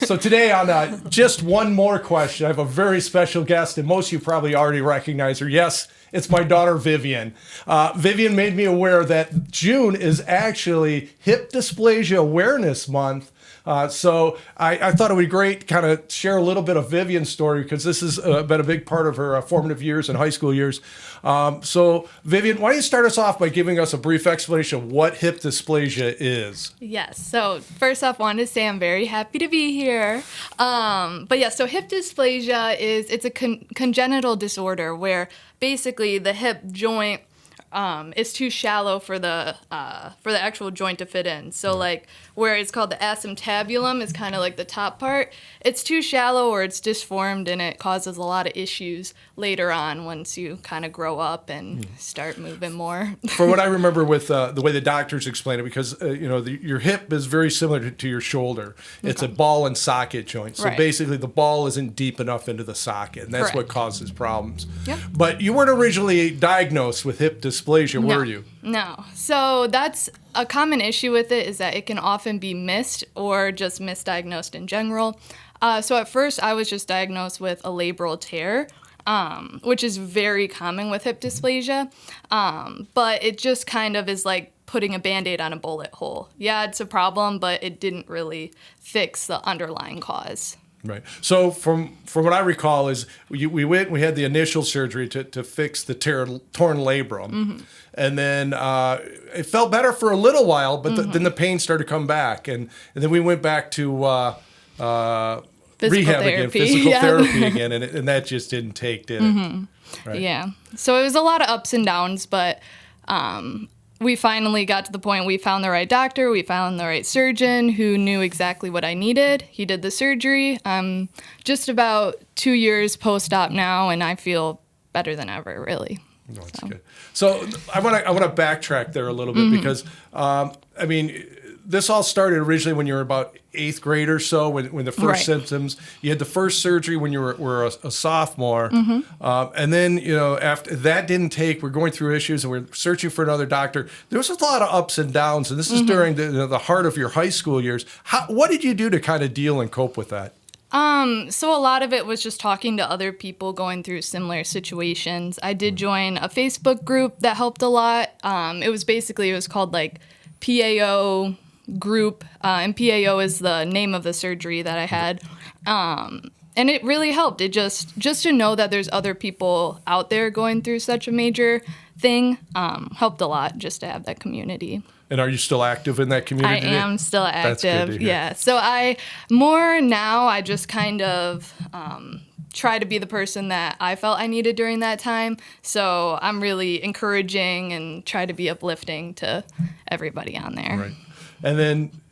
So today on Just One More Question, I have a very special guest, and most of you probably already recognize her. Yes, it's my daughter, Vivian. Vivian made me aware that June is actually Hip Dysplasia Awareness Month. So I thought it would be great to kind of share a little bit of Vivian's story, because this has been a big part of her formative years and high school years. So Vivian, why don't you start us off by giving us a brief explanation of what hip dysplasia is? Yes. So first off, wanted to say I'm very happy to be here. But yeah, so hip dysplasia it's a congenital disorder where basically the hip joint is too shallow for the actual joint to fit in. So like where it's called the acetabulum is kind of like the top part. It's too shallow or it's disformed, and it causes a lot of issues later on once you kind of grow up and start moving more. From what I remember with the way the doctors explain it, because your hip is very similar to your shoulder. It's a ball and socket joint. So basically the ball isn't deep enough into the socket, and that's what causes problems. Yep. But you weren't originally diagnosed with hip dysplasia, were you? No. So that's a common issue with it, is that it can often be missed or just misdiagnosed in general. So at first I was just diagnosed with a labral tear, which is very common with hip dysplasia. But it just kind of is like putting a Band-Aid on a bullet hole. Yeah, it's a problem, but it didn't really fix the underlying cause. Right. So from what I recall is we had the initial surgery to fix the torn labrum, and then it felt better for a little while, but then the pain started to come back, and then we went back to rehab again, physical therapy again, and that just didn't take, did it? Right. Yeah. So it was a lot of ups and downs, but we finally got to the point we found the right doctor, we found the right surgeon who knew exactly what I needed. He did the surgery. I'm just about 2 years post-op now, and I feel better than ever, really. No, that's good. So I want to backtrack there a little bit, because this all started originally when you were about 8th grade or so, when the first symptoms. You had the first surgery when you were a sophomore, and then after that didn't take. We're going through issues and we're searching for another doctor. There was a lot of ups and downs, and this is during the heart of your high school years. What did you do to kind of deal and cope with that? So a lot of it was just talking to other people going through similar situations. I did join a Facebook group that helped a lot. It was called like PAO group, and PAO is the name of the surgery that I had. And it really helped. It just to know that there's other people out there going through such a major thing, helped a lot, just to have that community. And are you still active in that community? I am still active. That's good to hear. Yeah. So I just kind of try to be the person that I felt I needed during that time. So I'm really encouraging and try to be uplifting to everybody on there. Right. And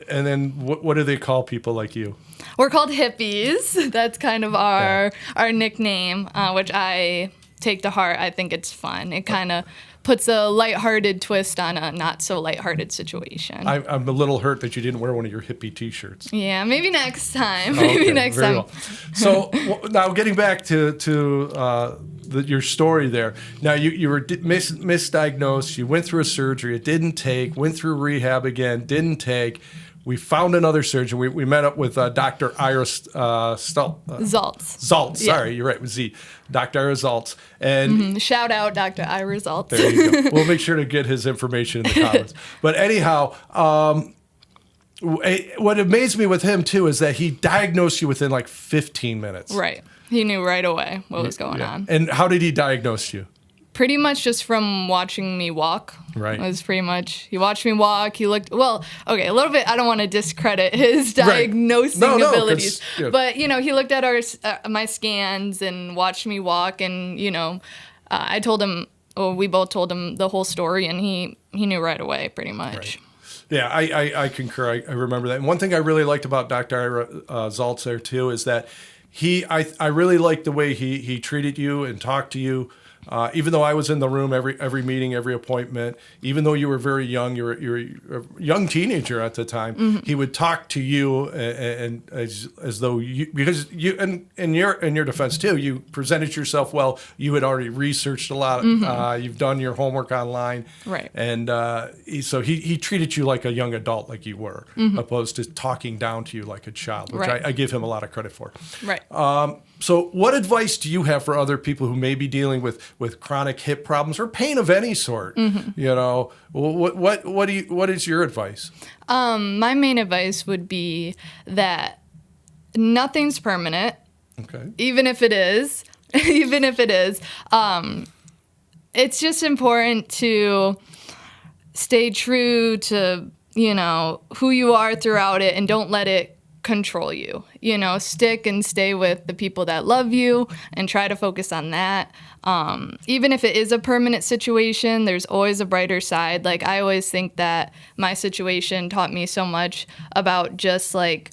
then what do they call people like you? We're called hippies. That's kind of our nickname, which I take to heart. I think it's fun. It kind of puts a lighthearted twist on a not so lighthearted situation. I'm a little hurt that you didn't wear one of your hippie T-shirts. Yeah, maybe next time. Maybe next time. Well. So now getting back to your story there. Now you were misdiagnosed. You went through a surgery. It didn't take. Went through rehab again. Didn't take. We found another surgeon. We met up with Dr. Ira Zaltz. Zaltz. Sorry, you're right. With Z. Dr. Ira Zaltz. And shout out Dr. Ira Zaltz. There you go. We'll make sure to get his information in the comments. But anyhow, what amazed me with him too is that he diagnosed you within like 15 minutes. Right. He knew right away what was going on. And how did he diagnose you? Pretty much just from watching me walk. Right. It was pretty much, he watched me walk. He looked, a little bit, I don't want to discredit his diagnosing abilities. But, he looked at my scans and watched me walk. And, I told him, we both told him the whole story, and he knew right away, pretty much. Right. Yeah, I concur. I remember that. And one thing I really liked about Dr. Ira Zaltz there, too, is that I really liked the way he treated you and talked to you. even though I was in the room every meeting, every appointment, even though you were very young, you were a young teenager at the time, he would talk to you and as though you, because you, and in your defense too, you presented yourself well. You had already researched a lot. You've done your homework online, Right. And so he treated you like a young adult, like you were, opposed to talking down to you like a child, which Right. I give him a lot of credit for. Right. So what advice do you have for other people who may be dealing with chronic hip problems or pain of any sort? You know, what is your advice? My main advice would be that nothing's permanent, Okay. even if it is. It's just important to stay true to, who you are throughout it and don't let it control you. Stick and stay with the people that love you and try to focus on that. Even if it is a permanent situation, there's always a brighter side. Like, I always think that my situation taught me so much about just like,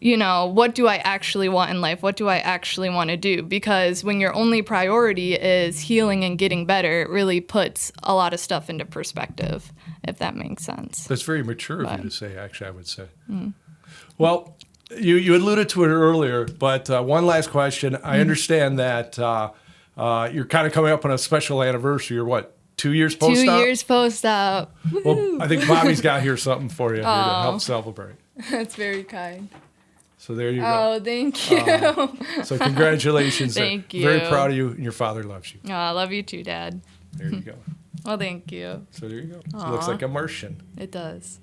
what do I actually want in life? What do I actually want to do? Because when your only priority is healing and getting better, it really puts a lot of stuff into perspective, if that makes sense. That's very mature of you to say, actually, I would say. Well, you alluded to it earlier, but one last question. I understand that you're kind of coming up on a special anniversary. You're what, 2 years post-op? 2 years post-op. Well, I think Bobby's got here something for you here to help celebrate. That's very kind. So there you go. Oh, thank you. So congratulations. Thank you. Very proud of you, and your father loves you. Oh, I love you too, Dad. There you go. Well, thank you. So there you go. So it looks like a Martian. It does.